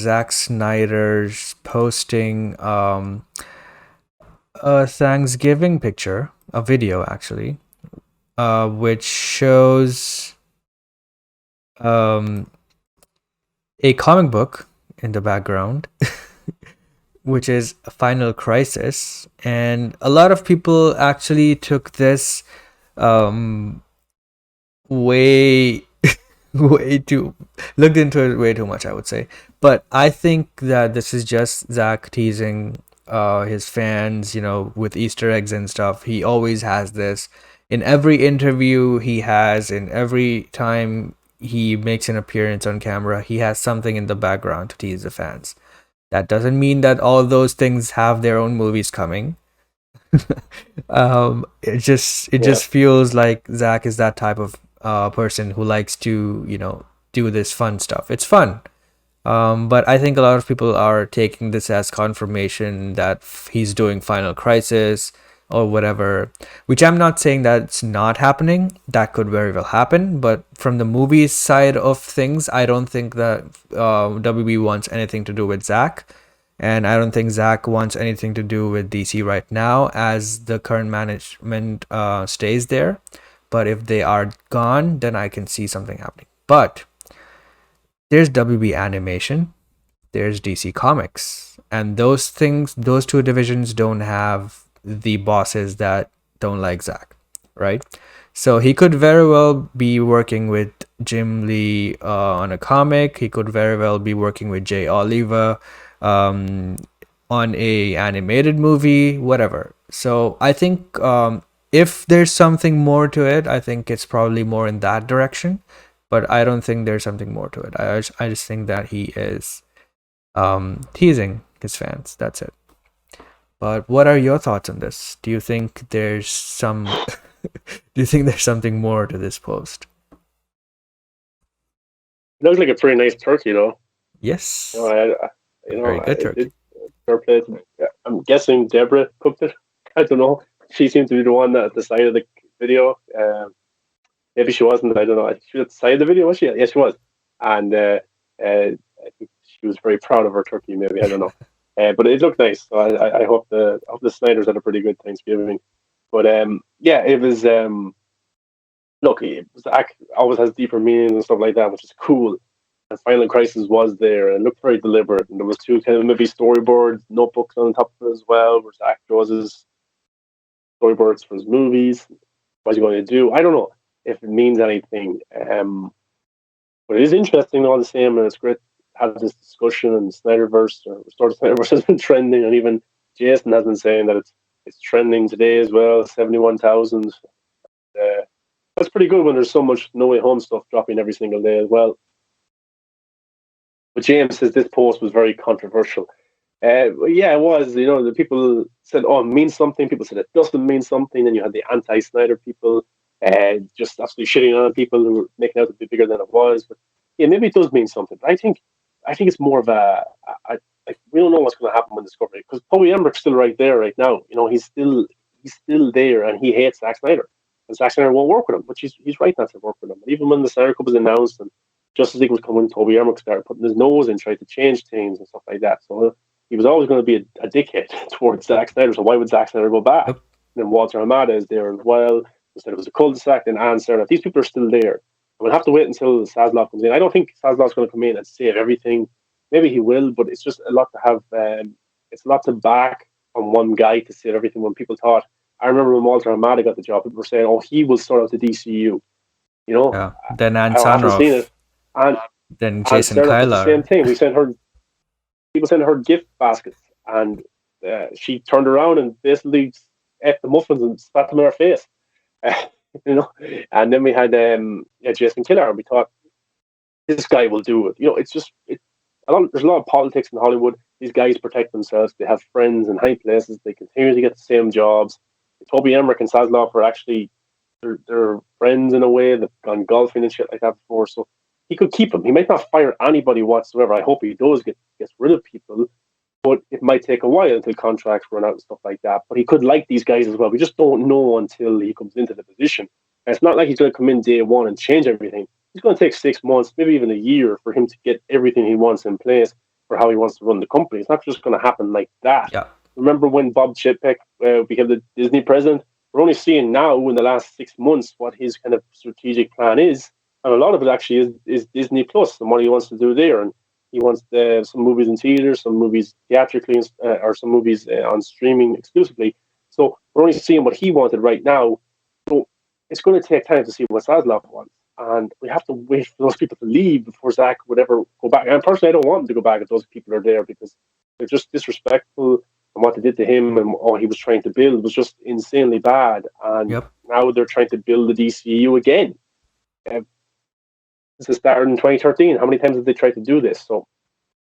Zack Snyder's posting a Thanksgiving picture, a video actually, which shows um, a comic book in the background, which is Final Crisis. And a lot of people actually took this um, way way too looked into it way too much, I would say. But I think that this is just Zach teasing his fans, with Easter eggs and stuff. He always has this in every interview he has, in every time he makes an appearance on camera, he has something in the background to tease the fans. That doesn't mean that all those things have their own movies coming. It just Yeah. feels like Zach is that type of person who likes to do this fun stuff. It's fun, but I think a lot of people are taking this as confirmation that he's doing Final Crisis or whatever, which I'm not saying that's not happening. That could very well happen, but from the movie side of things, I don't think that WB wants anything to do with Zach. And I don't think Zach wants anything to do with DC right now, as the current management stays there. But if they are gone, then I can see something happening. But there's WB Animation, there's DC Comics, and those two divisions don't have the bosses that don't like Zach, right? So he could very well be working with Jim Lee on a comic. He could very well be working with Jay Oliva um, on a animated movie, whatever. So I think if there's something more to it, I think it's probably more in that direction. But I don't think there's something more to it. I just think that he is teasing his fans. That's it. But what are your thoughts on this? Do you think there's some? Do you think there's something more to this post? It looks like a pretty nice turkey, though. You know, Yes, very good it turkey. fair play to I'm guessing Deborah cooked it. I don't know. She seemed to be the one that at the side of the video. Maybe she wasn't. I don't know. She was at the side of the video, was she? Yeah, she was. And I think she was very proud of her turkey. Maybe I don't know. But it looked nice. So I hope the Snyders had a pretty good Thanksgiving. But yeah, it was. Look, Zach always has deeper meanings and stuff like that, which is cool. And Final Crisis was there and it looked very deliberate. And there was two kind of maybe storyboard notebooks on top of it as well, where Zach draws his storyboards for his movies. What's he going to do? I don't know if it means anything. But it is interesting all the same, and it's great to have this discussion. And Snyderverse or Restore the Snyderverse has been trending, and even Jason has been saying that it's trending today as well. 71,000. That's pretty good when there's so much No Way Home stuff dropping every single day as well. But James says this post was very controversial. Yeah, it was. The people said, "Oh, it means something." People said it doesn't mean something. And you had the anti-Snyder people, just absolutely shitting on people who were making out to be bigger than it was. But yeah, maybe it does mean something. But I think it's more of like we don't know what's going to happen when Discovery, because Toby Emmerich's still right there right now. He's still there, and he hates Zack Snyder, and Zack Snyder won't work with him. But he's right not to work with him. And even when the Snyder Cut was announced and Justice League was coming, Toby Emmerich started putting his nose in, tried to change things and stuff like that. So he was always going to be a dickhead towards Zack Snyder. So why would Zack Snyder go back? Yep. And then Walter Hamada is there as well. They said it was a cul-de-sac. Then Ann Sarah. These people are still there. We'll have to wait until Saslav comes in. I don't think Saslav's going to come in and save everything. Maybe he will, but it's just a lot to have. It's a lot to back on one guy to save everything. When people thought, I remember when Walter Hamada got the job, people were saying, "Oh, he will sort out the DCU." You know, Yeah. Then Ann I haven't seen Sanroff, it, and then and Jason Sarah did the same Kylar. thing. We sent her people sent her gift baskets, and she turned around and basically ate the muffins and spat them in her face. Uh, you know, and then we had yeah, Jason Killer, and we thought this guy will do it. It's just there's a lot of politics in Hollywood. These guys protect themselves. They have friends in high places. They continue to get the same jobs. Toby Emmerich and Sazloff are actually they're friends in a way. They've gone golfing and shit like that before. So he could keep him. He might not fire anybody whatsoever. I hope he does gets rid of people, but it might take a while until contracts run out and stuff like that. But he could like these guys as well. We just don't know until he comes into the position. And it's not like he's going to come in day one and change everything. It's going to take 6 months, maybe even a year, for him to get everything he wants in place. for how he wants to run the company. It's not just going to happen like that. Yeah. Remember when Bob Chapek became the Disney president? We're only seeing now in the last 6 months what his kind of strategic plan is, and a lot of it actually is Disney Plus and what he wants to do there. And he wants some movies in theaters, some movies theatrically, or some movies on streaming exclusively. So we're only seeing what he wanted right now. So it's going to take time to see what Zaslav wants, and we have to wait for those people to leave before Zach would ever go back. And personally, I don't want him to go back if those people are there, because they're just disrespectful, and what they did to him and all he was trying to build was just insanely bad. And Yep. now they're trying to build the DCU again. Uh, this started in 2013. How many times have they tried to do this? So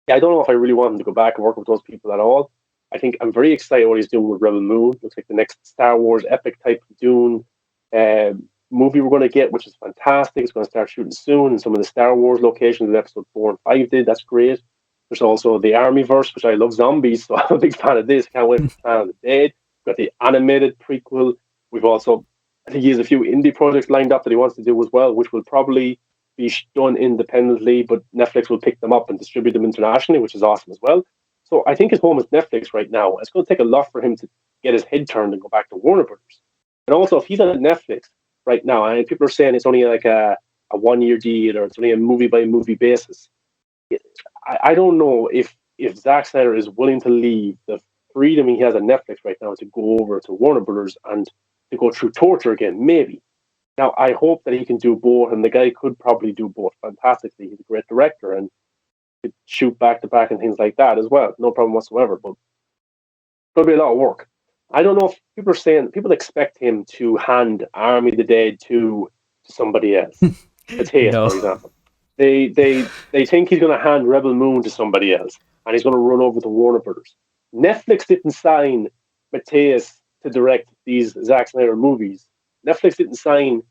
yeah, I don't know if I really want him to go back and work with those people at all. I think I'm very excited what he's doing with Rebel Moon. Looks like the next Star Wars epic type of Dune movie we're going to get, which is fantastic. It's going to start shooting soon in some of the Star Wars locations that Episode 4 and 5 did. That's great. There's also the Armyverse, which I love zombies, so I'm a big fan of this. Can't wait for Planet of the Dead. We've got the animated prequel. We've also, I think he has a few indie projects lined up that he wants to do as well, which will probably be done independently, but Netflix will pick them up and distribute them internationally, which is awesome as well. So I think his home is Netflix right now. It's going to take a lot for him to get his head turned and go back to Warner Brothers. And also, if he's on Netflix right now, and people are saying it's only like a 1 year deal or it's only a movie by movie basis, I don't know if Zack Snyder is willing to leave the freedom he has on Netflix right now to go over to Warner Brothers and to go through torture again. Maybe. Now, I hope that he can do both, and the guy could probably do both fantastically. He's a great director and could shoot back to back and things like that as well. No problem whatsoever. But it'll be a lot of work. I don't know if people are saying people expect him to hand Army of the Dead to somebody else. Mateus, No. for example. They think he's going to hand Rebel Moon to somebody else, and he's going to run over to Warner Brothers. Netflix didn't sign Mateus to direct these Zack Snyder movies. Netflix didn't sign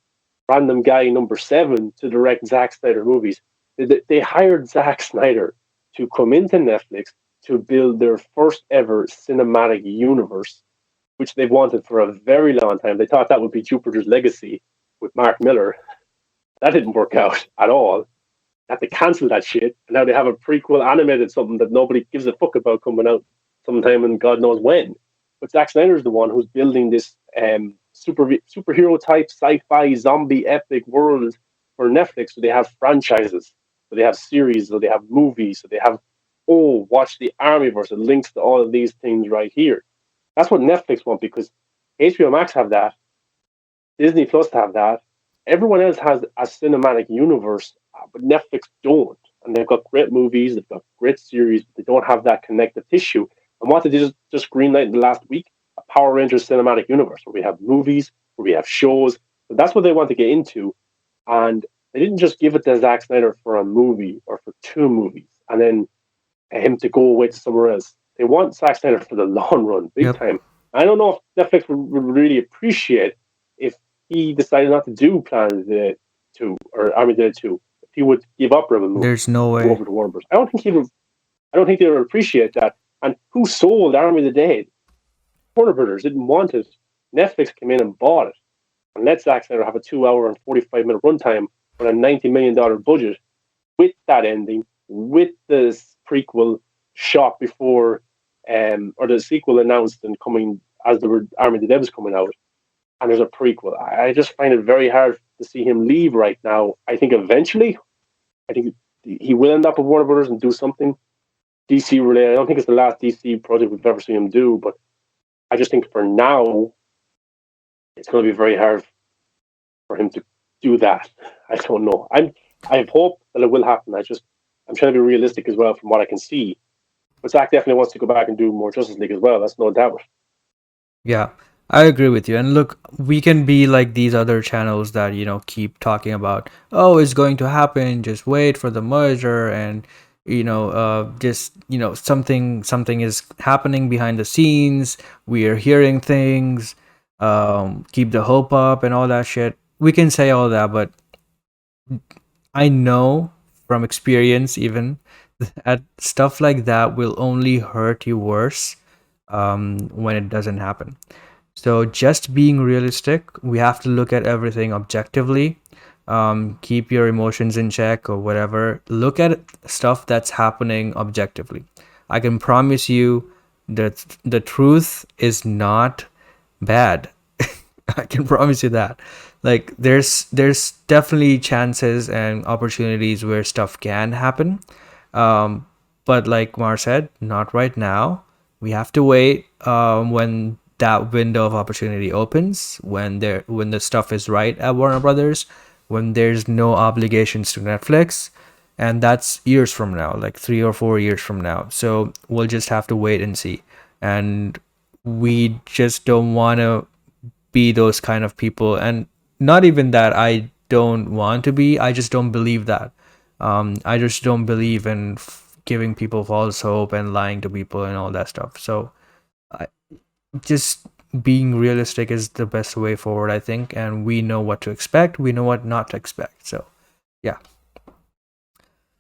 random guy number 7 to direct Zack Snyder movies. They hired Zack Snyder to come into Netflix to build their first ever cinematic universe, which they've wanted for a very long time. They thought that would be Jupiter's Legacy with Mark Miller. That didn't work out at all. They had to cancel that shit, and now they have a prequel animated something that nobody gives a fuck about coming out sometime and God knows when. But Zack Snyder is the one who's building this superhero type sci-fi zombie epic world for Netflix. So they have franchises, so they have series, so they have movies, so they have watch the Armyverse. It links to all of these things right here. That's what Netflix want, because HBO Max have that, Disney Plus have that. Everyone else has a cinematic universe, but Netflix don't. And they've got great movies, they've got great series, but they don't have that connective tissue. And what did they just greenlight in the last week? A Power Rangers cinematic universe where we have movies, where we have shows. So that's what they want to get into. And they didn't just give it to Zack Snyder for a movie or for 2 movies and then him to go away to somewhere else. They want Zack Snyder for the long run, big Yep. time. I don't know if Netflix would really appreciate if he decided not to do Planet of the Dead 2 or Army of the Dead 2. If he would give up Rebel Moon, There's no go way. over to Warner Bros. I don't think they would appreciate that. And who sold Army of the Dead? Warner Brothers didn't want it. Netflix came in and bought it and let Zack Snyder have a 2-hour and 45-minute runtime on a $90 million budget with that ending, with the prequel shot before, or the sequel announced and coming as the Army of the Dead was coming out. And there's a prequel. I just find it very hard to see him leave right now. I think eventually, I think he will end up with Warner Brothers and do something DC related. I don't think it's the last DC project we've ever seen him do, but I just think for now, it's going to be very hard for him to do that. I don't know. I hope that it will happen. I'm trying to be realistic as well from what I can see. But Zach definitely wants to go back and do more Justice League as well. That's no doubt. Yeah, I agree with you. And look, we can be like these other channels that, keep talking about, oh, it's going to happen, just wait for the merger, and just, something is happening behind the scenes. We are hearing things, keep the hope up and all that shit. We can say all that, but I know from experience even that stuff like that will only hurt you worse when it doesn't happen. So just being realistic, we have to look at everything objectively. Keep your emotions in check or whatever. Look at stuff that's happening objectively. I can promise you that the truth is not bad. I can promise you that. Like there's definitely chances and opportunities where stuff can happen. Um, but like Mar said, not right now. We have to wait when that window of opportunity opens, when the stuff is right at Warner Brothers, when there's no obligations to Netflix, and that's years from now, like 3 or 4 years from now. So we'll just have to wait and see. And we just don't want to be those kind of people, and not even that I don't want to be, I just don't believe that. I just don't believe in giving people false hope and lying to people and all that stuff. So I, just being realistic is the best way forward, I think, and we know what to expect, we know what not to expect. So yeah.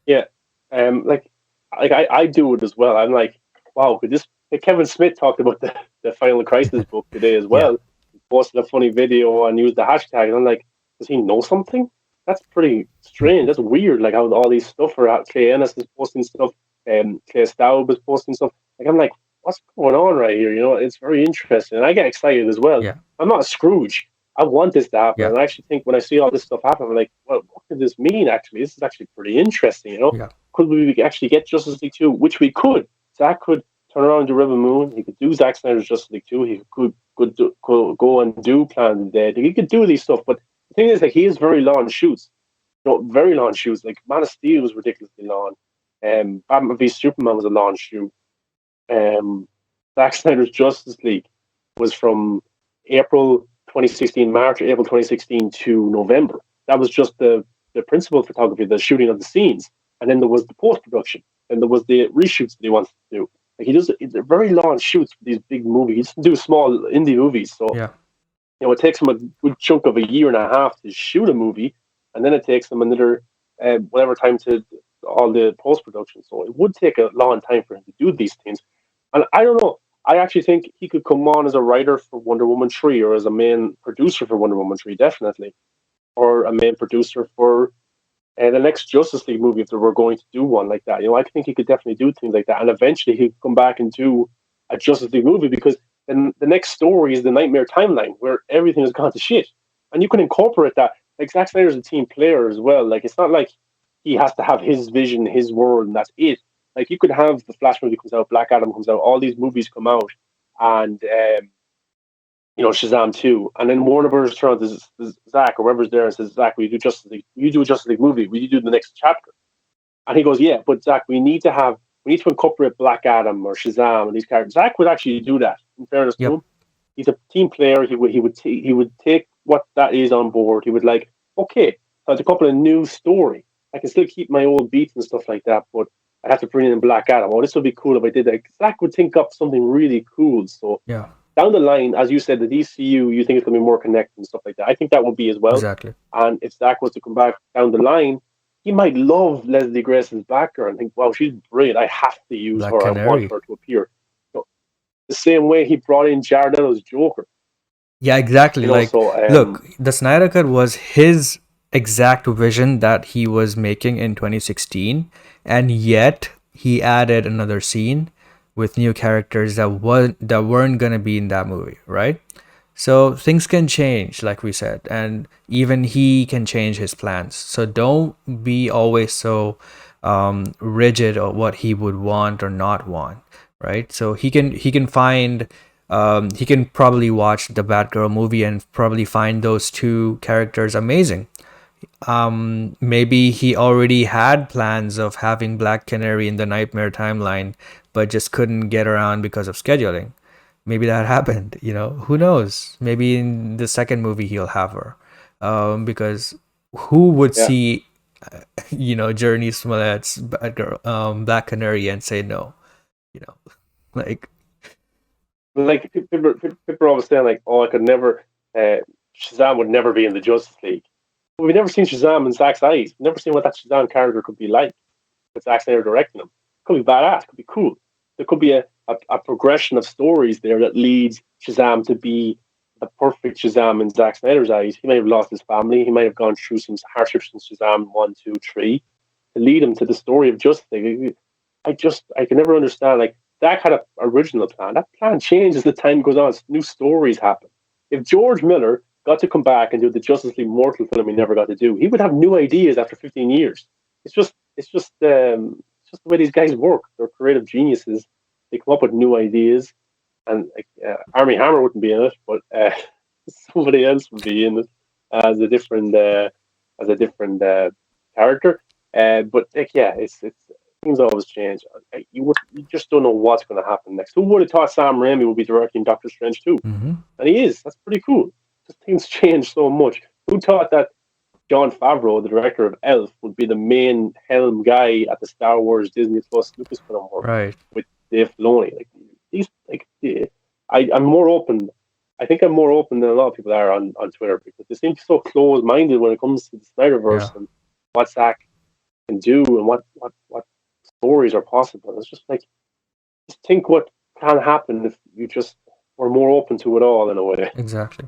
Yeah, like I do it as well. I'm like, wow, could this? Like Kevin Smith talked about the Final Crisis book today as Yeah. well. He posted a funny video and used the hashtag, and I'm like, does he know something? That's pretty strange. That's weird. Like how all these stuff are out. Clay Ennis is posting stuff, Clay Staub is posting stuff. Like I'm like, what's going on right here? You know, it's very interesting, and I get excited as well. Yeah. I'm not a Scrooge. I want this to happen, Yeah. and I actually think when I see all this stuff happen, I'm like, well, what could this mean? Actually, this is actually pretty interesting. You know, Yeah. could we actually get Justice League 2? Which we could. Zach could turn around to River Moon. He could do Zack Snyder's Justice League 2. He could go and do Planet of the Dead. He could do these stuff. But the thing is, like, he has very long shoots. You know, very long shoots. Like, Man of Steel was ridiculously long. Batman v Superman was a long shoot. Um, Zack Snyder's Justice League was from April 2016, March, April 2016 to November. That was just the principal photography, the shooting of the scenes. And then there was the post production. And there was the reshoots that he wants to do. Like he does they're very long shoots for these big movies. He doesn't do small indie movies. So, Yeah. you know, it takes him a good chunk of a year and a half to shoot a movie. And then it takes him another whatever time to all the post production. So it would take a long time for him to do these things. And I don't know. I actually think he could come on as a writer for Wonder Woman 3 or as a main producer for Wonder Woman 3, definitely. Or a main producer for the next Justice League movie if they were going to do one like that. You know, I think he could definitely do things like that. And eventually he'd come back and do a Justice League movie because then the next story is the Nightmare timeline where everything has gone to shit. And you can incorporate that. Like Zack Snyder's a team player as well. Like it's not like he has to have his vision, his world, and that's it. Like you could have the Flash movie comes out, Black Adam comes out, all these movies come out, and you know Shazam 2, and then Warner Brothers turns to Zach or whoever's there and says, Zach, will you do Justice League? Will you do a Justice League movie? Will you do the next chapter? And he goes, yeah, but Zach, we need to incorporate Black Adam or Shazam and these characters. Zach would actually do that. In fairness to Yep. him, he's a team player. He would take what that is on board. He would like, okay, so it's a couple of new story. I can still keep my old beats and stuff like that, but I have to bring in Black Adam. Oh, this would be cool if I did that. Zach would think up something really cool. So Yeah. down the line, as you said, the DCU, you think it's going to be more connected and stuff like that. I think that would be as well. Exactly. And if Zach was to come back down the line, he might love Leslie Grace's backer and think, wow, she's brilliant. I have to use Black her. I want Canary. her to appear. So, the same way he brought in Jared Leto's Joker. Yeah, exactly. You know, Like, so look, the Snyder Cut was his exact vision that he was making in 2016, and yet he added another scene with new characters that weren't gonna be in that movie, right? So things can change, like we said, and even he can change his plans. So don't be always so rigid of what he would want or not want, right? So he can find he can probably watch the Batgirl movie and probably find those two characters amazing. Maybe he already had plans of having Black Canary in the Nightmare timeline, but just couldn't get around because of scheduling. Maybe that happened, who knows? Maybe in the second movie he'll have her. Because who would yeah, see, Journey Smollett's Batgirl, Black Canary and say no? You know, like, like people are always saying, like, oh, I could never, Shazam would never be in the Justice League. But we've never seen Shazam in Zack's eyes. We've never seen what that Shazam character could be like with Zack Snyder directing him. Could be badass. Could be cool. There could be a progression of stories there that leads Shazam to be the perfect Shazam in Zack Snyder's eyes. He might have lost his family. He might have gone through some hardships in Shazam 1, 2, 3 to lead him to the story of Justice League. I can never understand. Like, Zack had an original plan. That plan changes as the time goes on. New stories happen. If George Miller got to come back and do the Justice League Mortal film he never got to do, he would have new ideas after 15 years. It's just the way these guys work. They're creative geniuses. They come up with new ideas, and like Army Hammer wouldn't be in it, but somebody else would be in it as a different character. But like, yeah, it's things always change. You just don't know what's going to happen next. Who would have thought Sam Raimi would be directing Doctor Strange 2? Mm-hmm. And he is. That's pretty cool. Just things change so much. Who thought that Jon Favreau, the director of Elf, would be the main helm guy at the Star Wars Disney Plus Lucasfilm work Right. with Dave Filoni? Like these, I'm more open. I think I'm more open than a lot of people are on Twitter, because they seem so close-minded when it comes to the Snyderverse and what Zack can do and what stories are possible. It's just like, just think what can happen if you just were more open to it all in a way. Exactly.